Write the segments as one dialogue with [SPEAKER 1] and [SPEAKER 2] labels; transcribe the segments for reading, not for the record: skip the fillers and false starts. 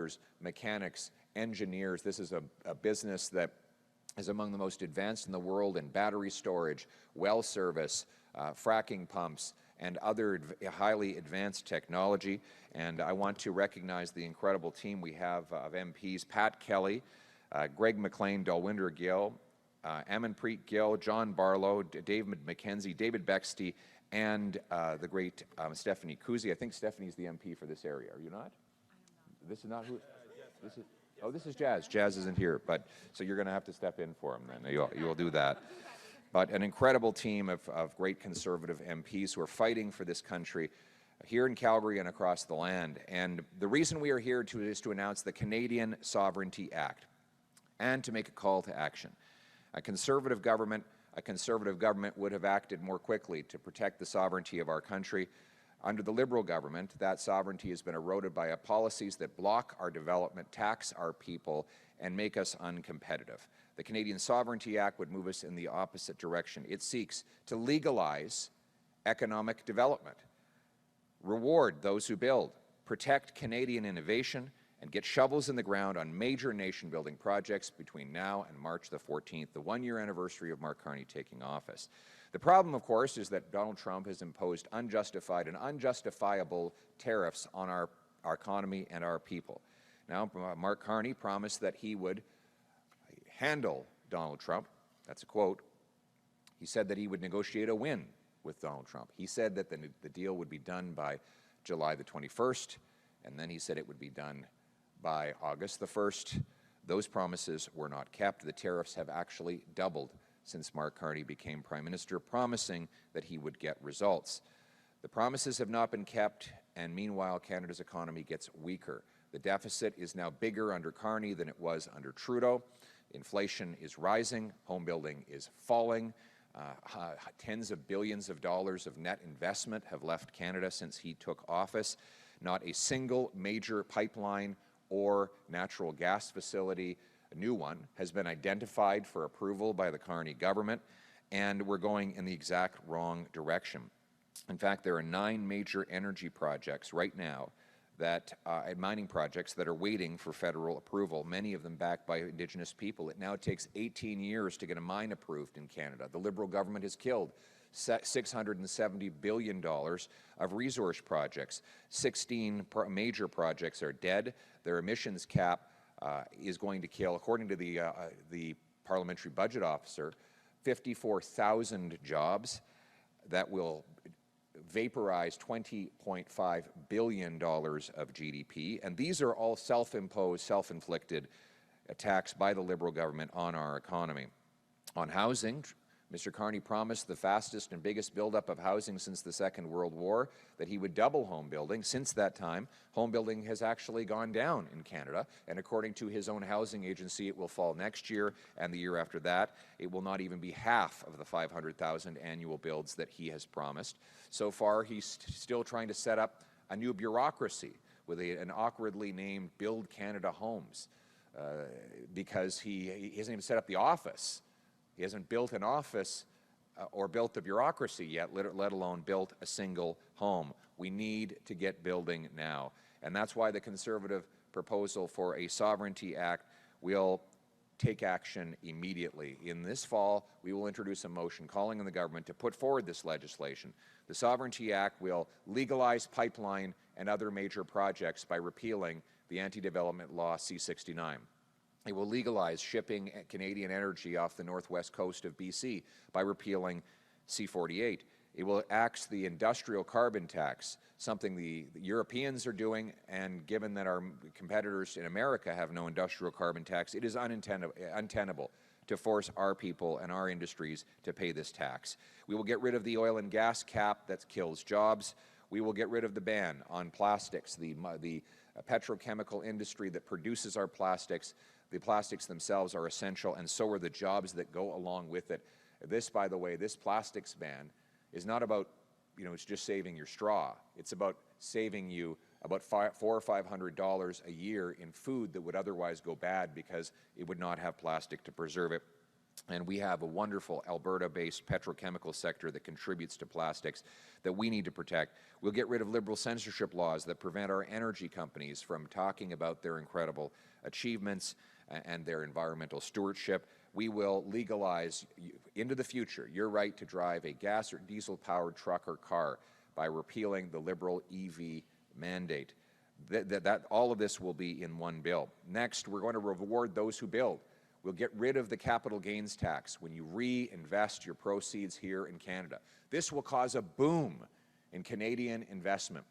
[SPEAKER 1] welders, mechanics, engineers. This is a business that is among the most advanced in the world in battery storage, well service, fracking pumps, and other highly advanced technology. And I want to recognize the incredible team we have of MPs: Pat Kelly, Greg McLean, Dalwinder Gill, Amanpreet Gill, John Barlow, David McKenzie, David Bexty, and the great Stephanie Kuzi. I think Stephanie's the MP for this area. Are you not? This is not who? This is. Oh, this is Jazz. Jazz isn't here, but so you're going to have to step in for him then. You'll do that. But an incredible team of great Conservative MPs who are fighting for this country here in Calgary and across the land. And the reason we are here is to announce the Canadian Sovereignty Act and to make a call to action. A Conservative government would have acted more quickly to protect the sovereignty of our country. Under the Liberal government, that sovereignty has been eroded by policies that block our development, tax our people, and make us uncompetitive. The Canadian Sovereignty Act would move us in the opposite direction. It seeks to legalize economic development, reward those who build, protect Canadian innovation, and get shovels in the ground on major nation-building projects between now and March the 14th, the one-year anniversary of Mark Carney taking office. The problem, of course, is that Donald Trump has imposed unjustified and unjustifiable tariffs on our economy and our people. Now, Mark Carney promised that he would handle Donald Trump. That's a quote. He said that he would negotiate a win with Donald Trump. He said that the deal would be done by July the 21st, and then he said it would be done by August the 1st. Those promises were not kept. The tariffs have actually doubled since Mark Carney became Prime Minister, promising that he would get results. The promises have not been kept, and meanwhile, Canada's economy gets weaker. The deficit is now bigger under Carney than it was under Trudeau. Inflation is rising, home building is falling. Tens of billions of dollars of net investment have left Canada since he took office. Not a single major pipeline or natural gas facility, a new one, has been identified for approval by the Carney government, and we're going in the exact wrong direction. In fact, there are 9 major energy projects right now mining projects that are waiting for federal approval, many of them backed by Indigenous people. It now takes 18 years to get a mine approved in Canada. The Liberal government has killed $670 billion of resource projects. 16 major projects are dead. Their emissions cap is going to kill, according to the parliamentary budget officer, 54,000 jobs that will vaporize $20.5 billion of GDP. And these are all self-imposed, self-inflicted attacks by the Liberal government on our economy. On housing, Mr. Carney promised the fastest and biggest buildup of housing since the Second World War, that he would double home building. Since that time, home building has actually gone down in Canada, and according to his own housing agency, it will fall next year, and the year after that, it will not even be half of the 500,000 annual builds that he has promised. So far, he's still trying to set up a new bureaucracy with an awkwardly named Build Canada Homes, because he hasn't even set up the office. He hasn't built an office or built the bureaucracy yet, let alone built a single home. We need to get building now. And that's why the Conservative proposal for a Sovereignty Act will take action immediately. In this fall, we will introduce a motion calling on the government to put forward this legislation. The Sovereignty Act will legalize pipeline and other major projects by repealing the anti-development law C-69. It will legalize shipping Canadian energy off the northwest coast of BC by repealing C-48. It will axe the industrial carbon tax, something the Europeans are doing, and given that our competitors in America have no industrial carbon tax, it is untenable to force our people and our industries to pay this tax. We will get rid of the oil and gas cap that kills jobs. We will get rid of the ban on plastics, the petrochemical industry that produces our plastics. The plastics themselves are essential, and so are the jobs that go along with it. This, by the way, this plastics ban is not about, it's just saving your straw. It's about saving you about $400 or $500 a year in food that would otherwise go bad because it would not have plastic to preserve it. And we have a wonderful Alberta-based petrochemical sector that contributes to plastics that we need to protect. We'll get rid of liberal censorship laws that prevent our energy companies from talking about their incredible achievements and their environmental stewardship. We will legalize into the future your right to drive a gas or diesel-powered truck or car by repealing the liberal EV mandate. All of this will be in one bill. Next, we're going to reward those who build. We'll get rid of the capital gains tax when you reinvest your proceeds here in Canada. This will cause a boom in Canadian investment.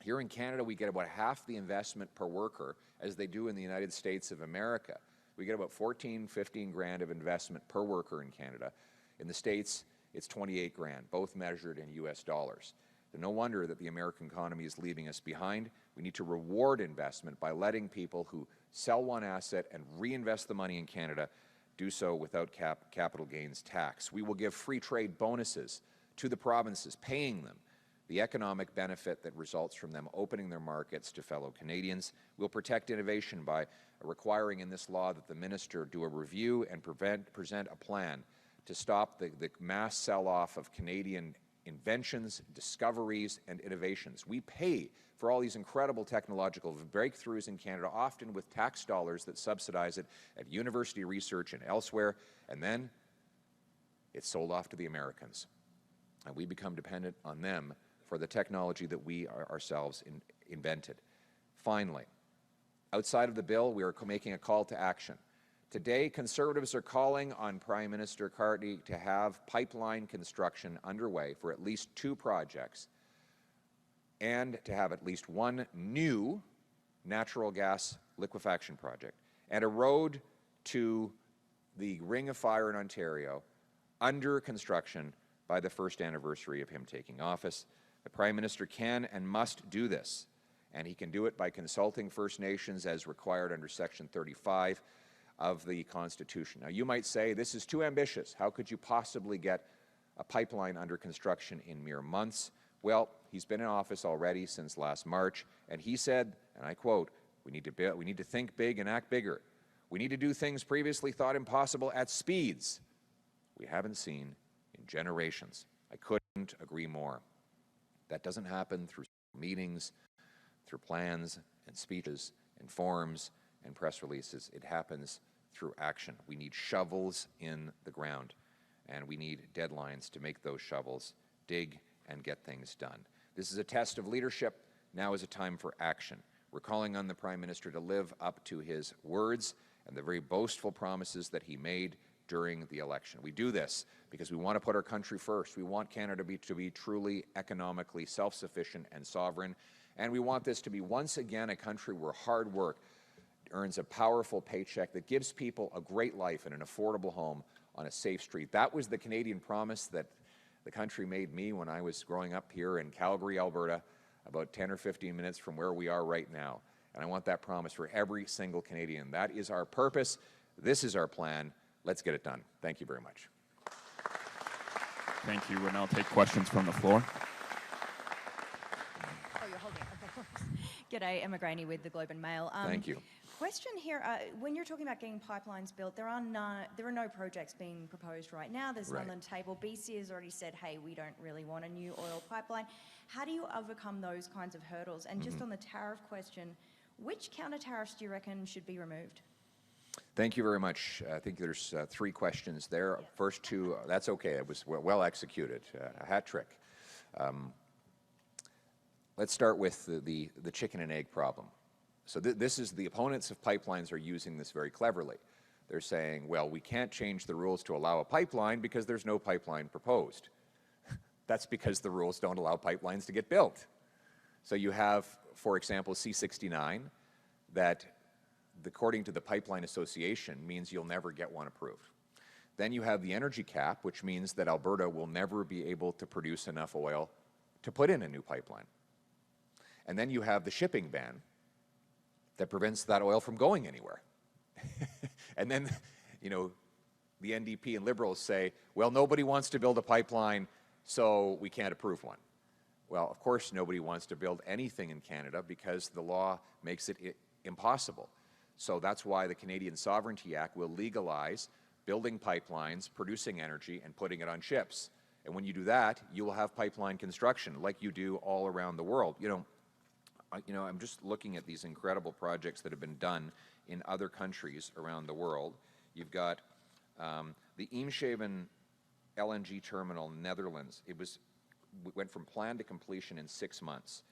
[SPEAKER 1] Here in Canada, we get about half the investment per worker as they do in the United States of America. We get about 14, 15 grand of investment per worker in Canada. In the States, it's 28 grand, both measured in US dollars. No wonder that the American economy is leaving us behind. We need to reward investment by letting people who sell one asset and reinvest the money in Canada do so without capital gains tax. We will give free trade bonuses to the provinces, paying them the economic benefit that results from them opening their markets to fellow Canadians. We'll protect innovation by requiring in this law that the minister do a review and present a plan to stop the mass sell-off of Canadian inventions, discoveries, and innovations. We pay for all these incredible technological breakthroughs in Canada, often with tax dollars that subsidize it at university research and elsewhere, and then it's sold off to the Americans. And we become dependent on them for the technology that we ourselves invented. Finally, outside of the bill, we are making a call to action. Today, Conservatives are calling on Prime Minister Carney to have pipeline construction underway for at least 2 projects and to have at least 1 new natural gas liquefaction project and a road to the Ring of Fire in Ontario under construction by the first anniversary of him taking office. The Prime Minister can and must do this, and he can do it by consulting First Nations as required under Section 35 of the Constitution. Now, you might say, this is too ambitious. How could you possibly get a pipeline under construction in mere months? Well, he's been in office already since last March, and he said, and I quote, we need to think big and act bigger. We need to do things previously thought impossible at speeds we haven't seen in generations. I couldn't agree more. That doesn't happen through meetings, through plans and speeches and forums and press releases. It happens through action. We need shovels in the ground, and we need deadlines to make those shovels dig and get things done. This is a test of leadership. Now is a time for action. We're calling on the Prime Minister to live up to his words and the very boastful promises that he made during the election. We do this because we want to put our country first. We want Canada to be truly economically self-sufficient and sovereign, and we want this to be once again a country where hard work earns a powerful paycheck that gives people a great life and an affordable home on a safe street. That was the Canadian promise that the country made me when I was growing up here in Calgary, Alberta, about 10 or 15 minutes from where we are right now. And I want that promise for every single Canadian. That is our purpose. This is our plan. Let's get it done. Thank you very much.
[SPEAKER 2] Thank you. We'll now take questions from the floor.
[SPEAKER 3] Oh, you're holding it. Okay. G'day, Emma Graney with the Globe and Mail.
[SPEAKER 1] Thank you.
[SPEAKER 3] Question here, when you're talking about getting pipelines built, there are no projects being proposed right now. There's none on the table. BC has already said, hey, we don't really want a new oil pipeline. How do you overcome those kinds of hurdles? And just on the tariff question, which counter tariffs do you reckon should be removed?
[SPEAKER 1] Thank you very much. I think there's 3 questions there. Yeah. First 2, that's okay. It was well executed, a hat trick. Let's start with the chicken and egg problem. So this is, the opponents of pipelines are using this very cleverly. They're saying, well, we can't change the rules to allow a pipeline because there's no pipeline proposed. That's because the rules don't allow pipelines to get built. So you have, for example, C-69 that, according to the Pipeline Association, means you'll never get one approved. Then you have the energy cap, which means that Alberta will never be able to produce enough oil to put in a new pipeline. And then you have the shipping ban that prevents that oil from going anywhere. And then, you know, the NDP and Liberals say, well, nobody wants to build a pipeline, so we can't approve one. Well, of course, nobody wants to build anything in Canada because the law makes it impossible. So that's why the Canadian Sovereignty Act will legalize building pipelines, producing energy, and putting it on ships. And when you do that, you will have pipeline construction like you do all around the world. I'm just looking at these incredible projects that have been done in other countries around the world. You've got the Eemshaven LNG terminal in the Netherlands. Went from plan to completion in 6 months.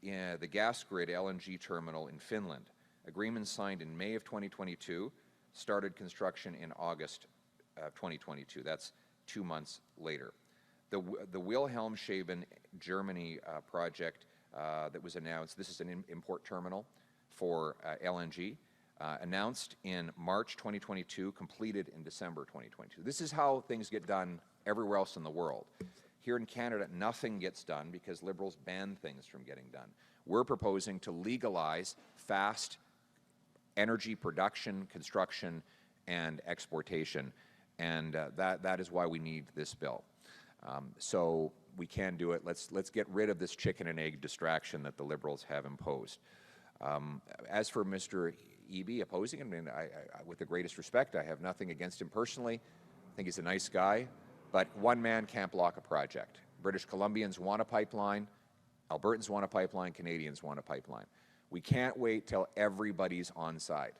[SPEAKER 1] The gas grid LNG terminal in Finland, agreement signed in May of 2022, started construction in August of 2022. That's 2 months later. The Wilhelmshaven, Germany project that was announced, this is an import terminal for LNG, announced in March 2022, completed in December 2022. This is how things get done everywhere else in the world. Here in Canada, nothing gets done because Liberals ban things from getting done. We're proposing to legalize fast energy production, construction, and exportation, and that is why we need this bill. So we can do it. Let's get rid of this chicken and egg distraction that the Liberals have imposed. As for Mr. Eby opposing him, and with the greatest respect, I have nothing against him personally. I think he's a nice guy, but one man can't block a project. British Columbians want a pipeline, Albertans want a pipeline, Canadians want a pipeline. We can't wait till everybody's on side.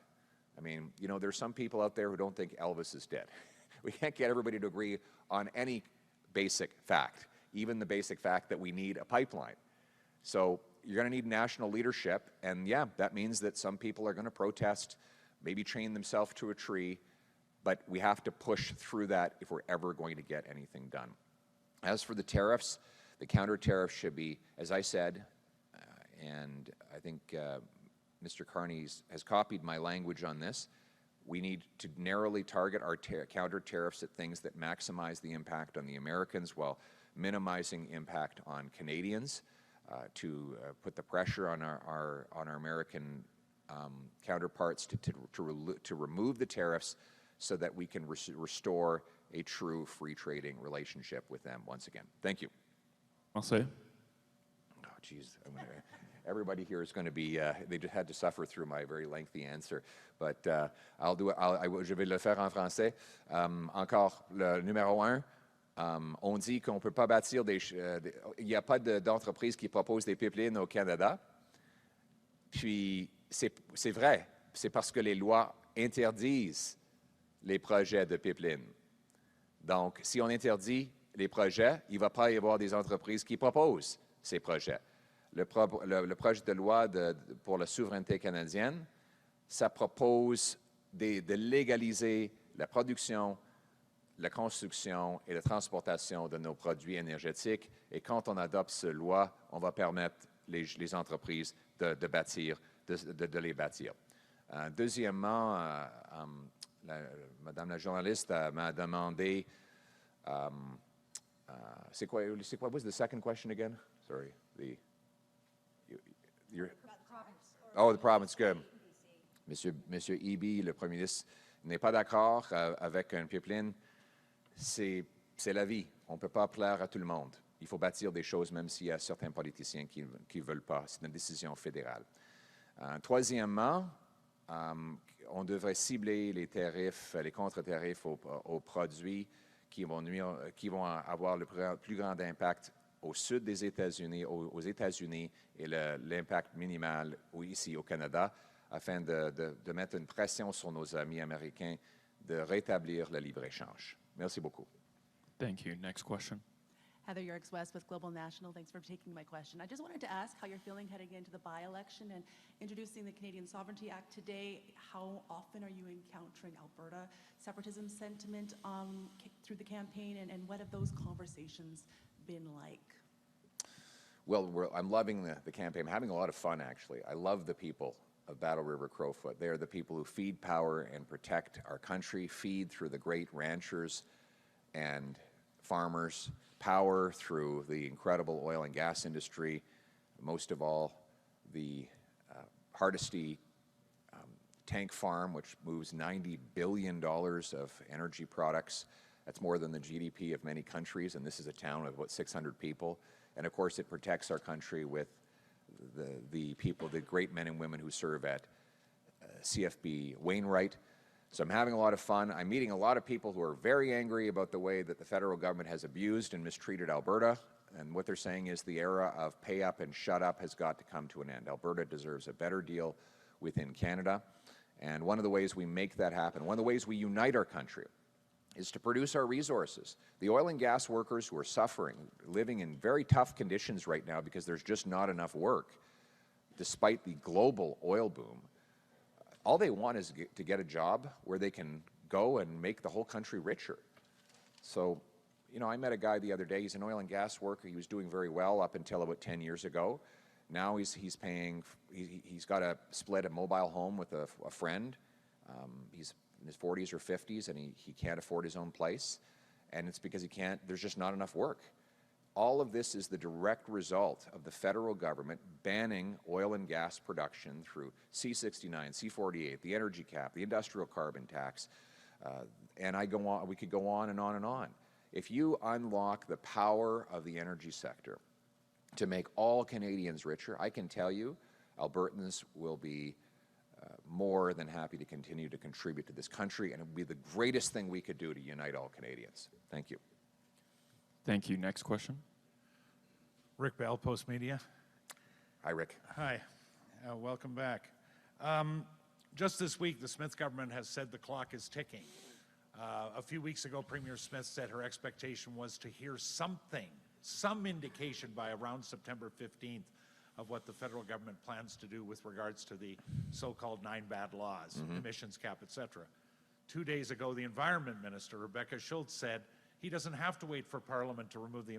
[SPEAKER 1] I mean, there's some people out there who don't think Elvis is dead. We can't get everybody to agree on any basic fact, even the basic fact that we need a pipeline. So you're going to need national leadership, and yeah, that means that some people are going to protest, maybe chain themselves to a tree, but we have to push through that if we're ever going to get anything done. As for the tariffs, the counter tariffs should be, as I said, and I think Mr. Carney has copied my language on this, we need to narrowly target our counter tariffs at things that maximize the impact on the Americans while minimizing impact on Canadians, to put the pressure on our American counterparts to remove the tariffs so that we can restore a true free trading relationship with them once again. Thank you.
[SPEAKER 2] Marseille.
[SPEAKER 1] Oh, geez. Everybody here is going to be, they just had to suffer through my very lengthy answer, but je vais le faire en français. Encore, le numéro 1, on dit qu'on ne peut pas bâtir il n'y a pas d'entreprise qui propose des pipelines au Canada. Puis, c'est vrai, c'est parce que les lois interdisent les projets de pipelines. Donc, si on interdit les projets, il ne va pas y avoir des entreprises qui proposent ces projets. Le projet de loi pour la souveraineté canadienne, ça propose de légaliser la production, la construction et la transportation de nos produits énergétiques. Et quand on adopte cette loi, on va permettre les entreprises de bâtir, de les bâtir. Deuxièmement, Madame la journaliste m'a demandé, c'est quoi was the second question again? Sorry. The province, good. Monsieur Eby, le Premier ministre, n'est pas d'accord avec un pipeline. C'est la vie. On ne peut pas plaire à tout le monde. Il faut bâtir des choses même s'il y a certains politiciens qui ne veulent pas. C'est une décision fédérale. Troisièmement, on devrait cibler les tarifs, les contre-tarifs aux produits qui vont avoir le plus grand impact au sud des États-Unis, aux États-Unis, et l'impact minimal ici au Canada, afin de mettre une pression sur nos amis américains de rétablir le libre-échange. Merci beaucoup.
[SPEAKER 2] Thank you. Next question.
[SPEAKER 4] Heather Yerkes-West with Global National. Thanks for taking my question. I just wanted to ask how you're feeling heading into the by-election and introducing the Canadian Sovereignty Act today. How often are you encountering Alberta separatism sentiment through the campaign, and what have those conversations been like?
[SPEAKER 1] Well, I'm loving the campaign. I'm having a lot of fun, actually. I love the people of Battle River Crowfoot. They are the people who feed power and protect our country, feed through the great ranchers and farmers, power through the incredible oil and gas industry, most of all the Hardisty tank farm, which moves $90 billion of energy products. That's more than the GDP of many countries, and this is a town of about 600 people. And of course, it protects our country with the people, the great men and women who serve at CFB Wainwright. So I'm having a lot of fun. I'm meeting a lot of people who are very angry about the way that the federal government has abused and mistreated Alberta. And what they're saying is the era of pay up and shut up has got to come to an end. Alberta deserves a better deal within Canada. And one of the ways we make that happen, one of the ways we unite our country, is to produce our resources. The oil and gas workers who are suffering, living in very tough conditions right now because there's just not enough work, despite the global oil boom, all they want is to get a job where they can go and make the whole country richer. So, you know, I met a guy the other day, he's an oil and gas worker, he was doing very well up until about 10 years ago. Now he's got to split a mobile home with a friend. He's in his 40s or 50s and he can't afford his own place. And it's because there's just not enough work. All of this is the direct result of the federal government banning oil and gas production through C-69, C-48, the energy cap, the industrial carbon tax, and we could go on and on and on. If you unlock the power of the energy sector to make all Canadians richer, I can tell you Albertans will be more than happy to continue to contribute to this country, and it would be the greatest thing we could do to unite all Canadians. Thank you.
[SPEAKER 2] Thank you. Next question.
[SPEAKER 5] Rick Bell, Postmedia.
[SPEAKER 1] Hi, Rick.
[SPEAKER 5] Hi. Welcome back. Just this week, the Smith government has said the clock is ticking. A few weeks ago, Premier Smith said her expectation was to hear something, some indication by around September 15th of what the federal government plans to do with regards to the so-called 9 bad laws, emissions cap, etc. 2 days ago, the Environment Minister, Rebecca Schultz, said he doesn't have to wait for Parliament to remove the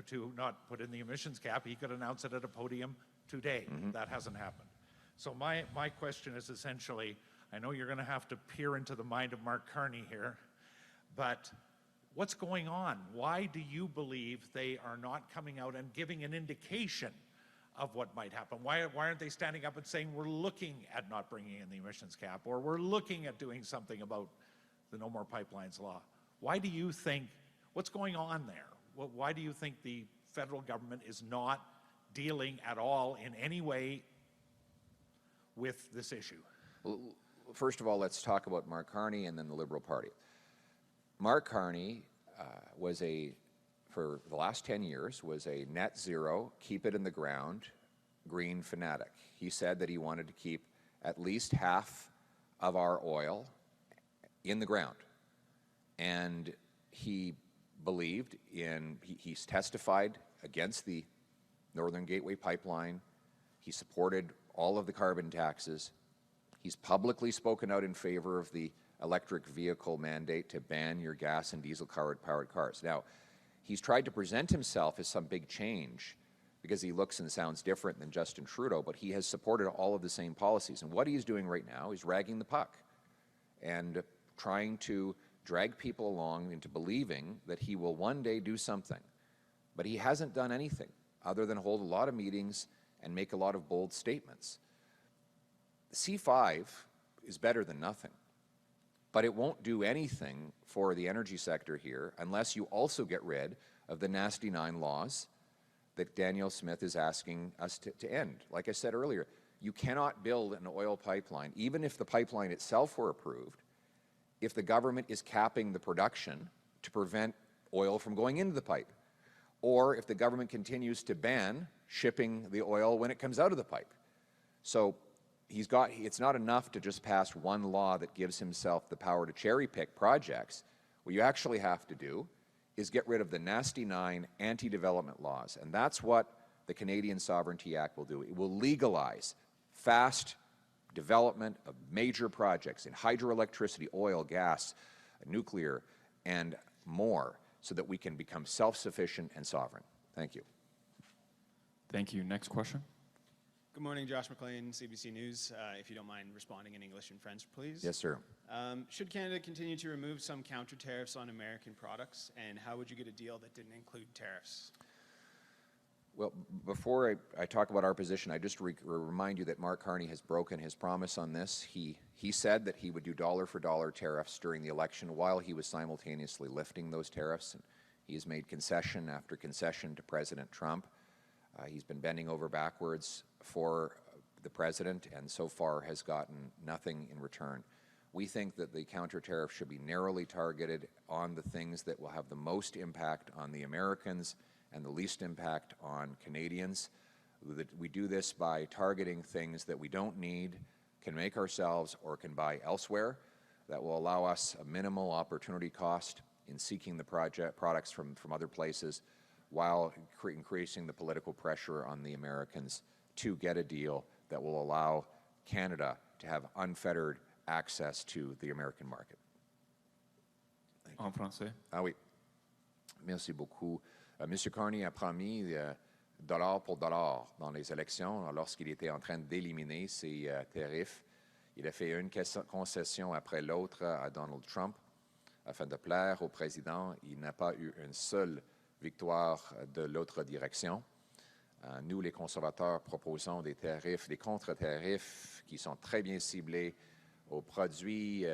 [SPEAKER 5] to not put in the emissions cap. He could announce it at a podium today. That hasn't happened. So my question is essentially, I know you're going to have to peer into the mind of Mark Carney here, but what's going on? Why do you believe they are not coming out and giving an indication of what might happen? Why aren't they standing up and saying we're looking at not bringing in the emissions cap, or we're looking at doing something about the No More Pipelines law? Why do you think, what's going on there? Why do you think the federal government is not dealing at all in any way with this issue?
[SPEAKER 1] Well, first of all, let's talk about Mark Carney and then the Liberal Party. Mark Carney for the last 10 years, was a net zero, keep it in the ground, green fanatic. He said that he wanted to keep at least half of our oil in the ground. And he believed he's testified against the Northern Gateway Pipeline. He supported all of the carbon taxes. He's publicly spoken out in favor of the electric vehicle mandate to ban your gas and diesel-powered cars. Now, he's tried to present himself as some big change because he looks and sounds different than Justin Trudeau, but he has supported all of the same policies. And what he's doing right now is ragging the puck and trying to drag people along into believing that he will one day do something. But he hasn't done anything other than hold a lot of meetings and make a lot of bold statements. C5 is better than nothing. But it won't do anything for the energy sector here unless you also get rid of the nasty 9 laws that Danielle Smith is asking us to end. Like I said earlier, you cannot build an oil pipeline, even if the pipeline itself were approved, if the government is capping the production to prevent oil from going into the pipe, or if the government continues to ban shipping the oil when it comes out of the pipe. So it's not enough to just pass one law that gives himself the power to cherry-pick projects. What you actually have to do is get rid of the nasty 9 anti-development laws, and that's what the Canadian Sovereignty Act will do. It will legalize fast development of major projects in hydroelectricity, oil, gas, nuclear, and more, so that we can become self-sufficient and sovereign. Thank you.
[SPEAKER 2] Thank you. Next question.
[SPEAKER 6] Good morning, Josh McLean, CBC News. If you don't mind responding in English and French, please.
[SPEAKER 1] Yes, sir.
[SPEAKER 6] Should Canada continue to remove some counter tariffs on American products, and how would you get a deal that didn't include tariffs?
[SPEAKER 1] Well, before I talk about our position, I just remind you that Mark Carney has broken his promise on this. He said that he would do dollar-for-dollar tariffs during the election while he was simultaneously lifting those tariffs, and he has made concession after concession to President Trump. He's been bending over backwards for the president and so far has gotten nothing in return. We think that the counter tariff should be narrowly targeted on the things that will have the most impact on the Americans and the least impact on Canadians. We do this by targeting things that we don't need, can make ourselves, or can buy elsewhere. That will allow us a minimal opportunity cost in seeking the products from other places, while increasing the political pressure on the Americans to get a deal that will allow Canada to have unfettered access to the American market.
[SPEAKER 2] En français.
[SPEAKER 1] Ah oui. Merci beaucoup. M. Carney a promis dollar pour dollar dans les élections lorsqu'il était en train d'éliminer ces tarifs. Il a fait une concession après l'autre à Donald Trump afin de plaire au président. Il n'a pas eu une seule victoire de l'autre direction. Nous, les conservateurs, proposons des tarifs, des contre-tarifs qui sont très bien ciblés aux produits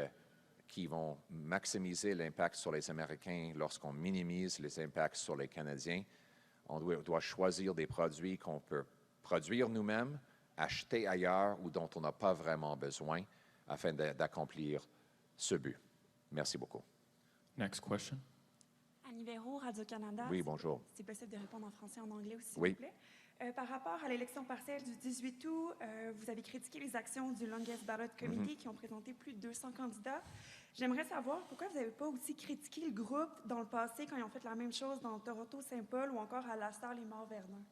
[SPEAKER 1] qui vont maximiser l'impact sur les Américains lorsqu'on minimise les impacts sur les Canadiens. On doit choisir des produits qu'on peut produire nous-mêmes, acheter ailleurs ou dont on n'a pas vraiment besoin afin d'accomplir ce but. Merci beaucoup.
[SPEAKER 2] Next question.
[SPEAKER 7] Annie Véraud, Radio-Canada.
[SPEAKER 1] Oui, bonjour.
[SPEAKER 7] C'est possible de répondre en français et en anglais aussi, s'il
[SPEAKER 1] Oui.
[SPEAKER 7] vous plaît. Par rapport à l'élection partielle du 18 août, vous avez critiqué les actions du Longest Ballot Committee qui ont présenté plus de 200 candidats. J'aimerais savoir pourquoi vous n'avez pas aussi critiqué le groupe dans le passé quand ils ont fait la même chose dans Toronto-Saint-Paul ou encore à Lassar-les-Morts-Vernon.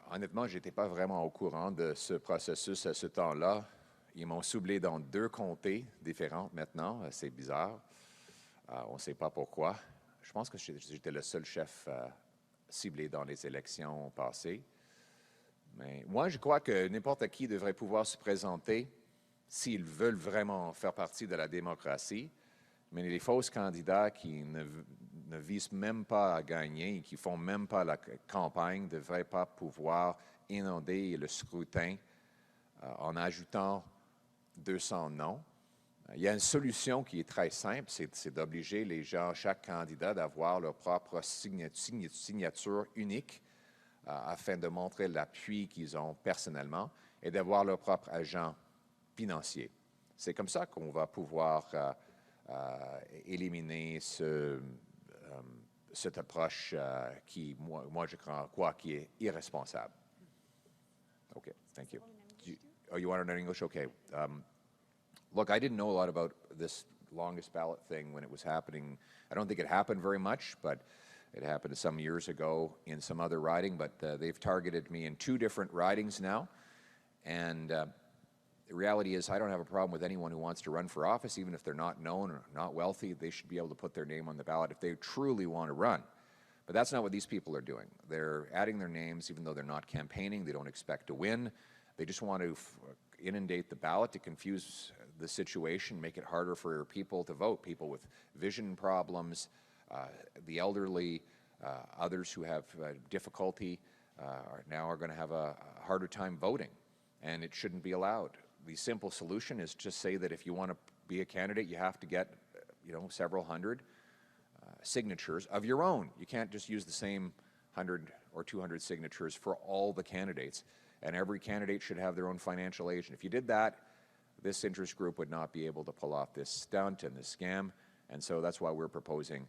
[SPEAKER 1] Honnêtement, je n'étais pas vraiment au courant de ce processus à ce temps-là. Ils m'ont ciblé dans 2 comtés différents maintenant. C'est bizarre. On ne sait pas pourquoi. Je pense que j'étais le seul chef ciblé dans les élections passées. Mais moi, je crois que n'importe qui devrait pouvoir se présenter s'ils veulent vraiment faire partie de la démocratie. Mais les faux candidats qui ne visent même pas à gagner et qui ne font même pas la campagne ne devraient pas pouvoir inonder le scrutin en ajoutant 200 noms. Il y a une solution qui est très simple, c'est d'obliger les gens, chaque candidat, d'avoir leur propre signature unique afin de montrer l'appui qu'ils ont personnellement et d'avoir leur propre agent financier. C'est comme ça qu'on va pouvoir éliminer cette approche qui, moi je crois, qui est irresponsable. Okay, thank you. Oh, you want it in English? Okay. Look, I didn't know a lot about this longest ballot thing when it was happening. I don't think it happened very much, but it happened some years ago in some other riding. But they've targeted me in 2 different ridings now. And the reality is I don't have a problem with anyone who wants to run for office, even if they're not known or not wealthy. They should be able to put their name on the ballot if they truly want to run. But that's not what these people are doing. They're adding their names even though they're not campaigning. They don't expect to win. They just want to inundate the ballot to confuse the situation, make it harder for people to vote, people with vision problems, the elderly, others who have difficulty now are going to have a harder time voting, and it shouldn't be allowed. The simple solution is just say that if you want to be a candidate, you have to get several hundred signatures of your own. You can't just use the same 100 or 200 signatures for all the candidates, and every candidate should have their own financial agent. If you did that, this interest group would not be able to pull off this stunt and this scam, and so that's why we're proposing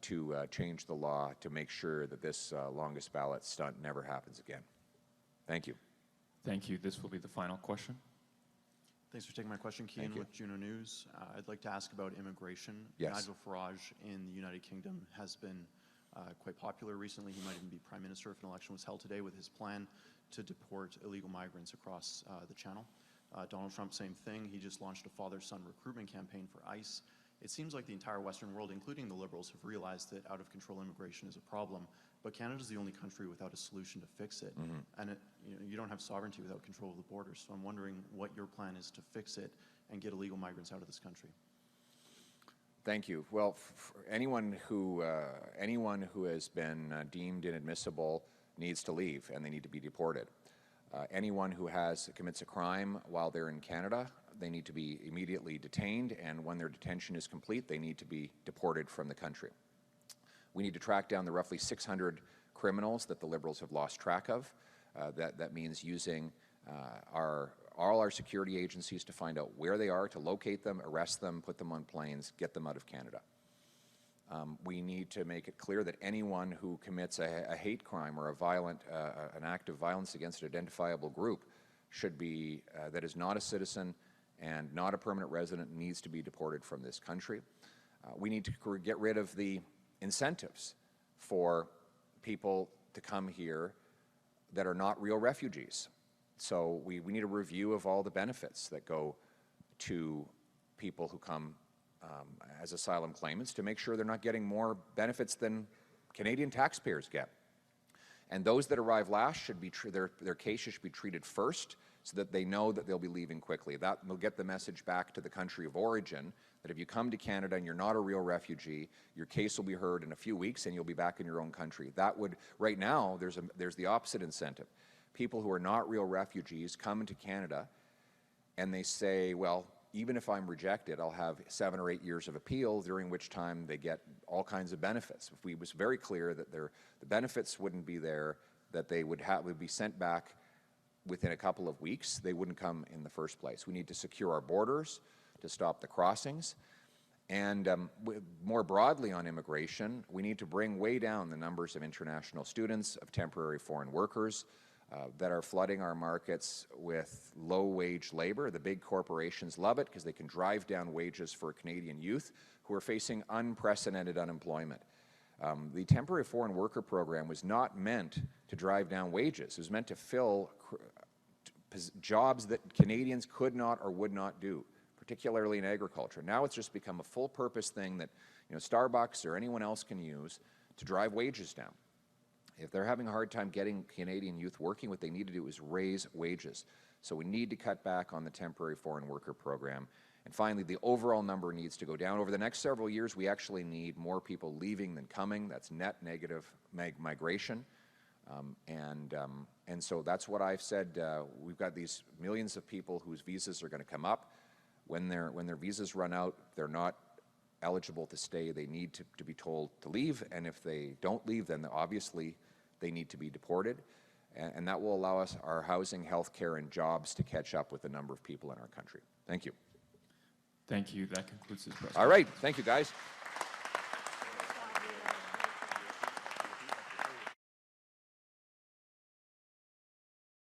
[SPEAKER 1] to change the law to make sure that this longest ballot stunt never happens again. Thank you.
[SPEAKER 2] Thank you. This will be the final question.
[SPEAKER 8] Thanks for taking my question,
[SPEAKER 1] Thank
[SPEAKER 8] Kean
[SPEAKER 1] you.
[SPEAKER 8] with Juno News. I'd like to ask about immigration.
[SPEAKER 1] Yes.
[SPEAKER 8] Nigel Farage in the United Kingdom has been quite popular recently. He might even be Prime Minister if an election was held today with his plan to deport illegal migrants across the Channel. Donald Trump, same thing. He just launched a father-son recruitment campaign for ICE. It seems like the entire Western world, including the Liberals, have realized that out-of-control immigration is a problem, but Canada's the only country without a solution to fix it. And you don't have sovereignty without control of the borders, so I'm wondering what your plan is to fix it and get illegal migrants out of this country.
[SPEAKER 1] Thank you. Well, anyone who has been deemed inadmissible needs to leave, and they need to be deported. Anyone who commits a crime while they're in Canada, they need to be immediately detained, and when their detention is complete, they need to be deported from the country. We need to track down the roughly 600 criminals that the Liberals have lost track of. That means using our all our security agencies to find out where they are, to locate them, arrest them, put them on planes, get them out of Canada. We need to make it clear that anyone who commits a hate crime or an act of violence against an identifiable group should be, that is not a citizen and not a permanent resident, needs to be deported from this country. We need to get rid of the incentives for people to come here that are not real refugees. So we need a review of all the benefits that go to people who come as asylum claimants to make sure they're not getting more benefits than Canadian taxpayers get. And those that arrive last should be, their cases should be treated first so that they know that they'll be leaving quickly. That will get the message back to the country of origin that if you come to Canada and you're not a real refugee, your case will be heard in a few weeks and you'll be back in your own country. That would, right now, there's the opposite incentive. People who are not real refugees come into Canada and they say, well, even if I'm rejected, I'll have 7 or 8 years of appeal, during which time they get all kinds of benefits. If we was very clear that the benefits wouldn't be there, that they would be sent back within a couple of weeks, they wouldn't come in the first place. We need to secure our borders to stop the crossings. And more broadly on immigration, we need to bring way down the numbers of international students, of temporary foreign workers, that are flooding our markets with low-wage labor. The big corporations love it because they can drive down wages for Canadian youth who are facing unprecedented unemployment. The temporary foreign worker program was not meant to drive down wages. It was meant to fill jobs that Canadians could not or would not do, particularly in agriculture. Now it's just become a full-purpose thing that Starbucks or anyone else can use to drive wages down. If they're having a hard time getting Canadian youth working, what they need to do is raise wages. So we need to cut back on the temporary foreign worker program. And finally, the overall number needs to go down. Over the next several years, we actually need more people leaving than coming. That's net negative migration. And so that's what I've said. We've got these millions of people whose visas are going to come up. When their visas run out, they're not eligible to stay. They need to be told to leave, and if they don't leave, then obviously they need to be deported, and that will allow us our housing, health care, and jobs to catch up with the number of people in our country. Thank you.
[SPEAKER 2] Thank you. That concludes this presentation.
[SPEAKER 1] All right. Thank you, guys.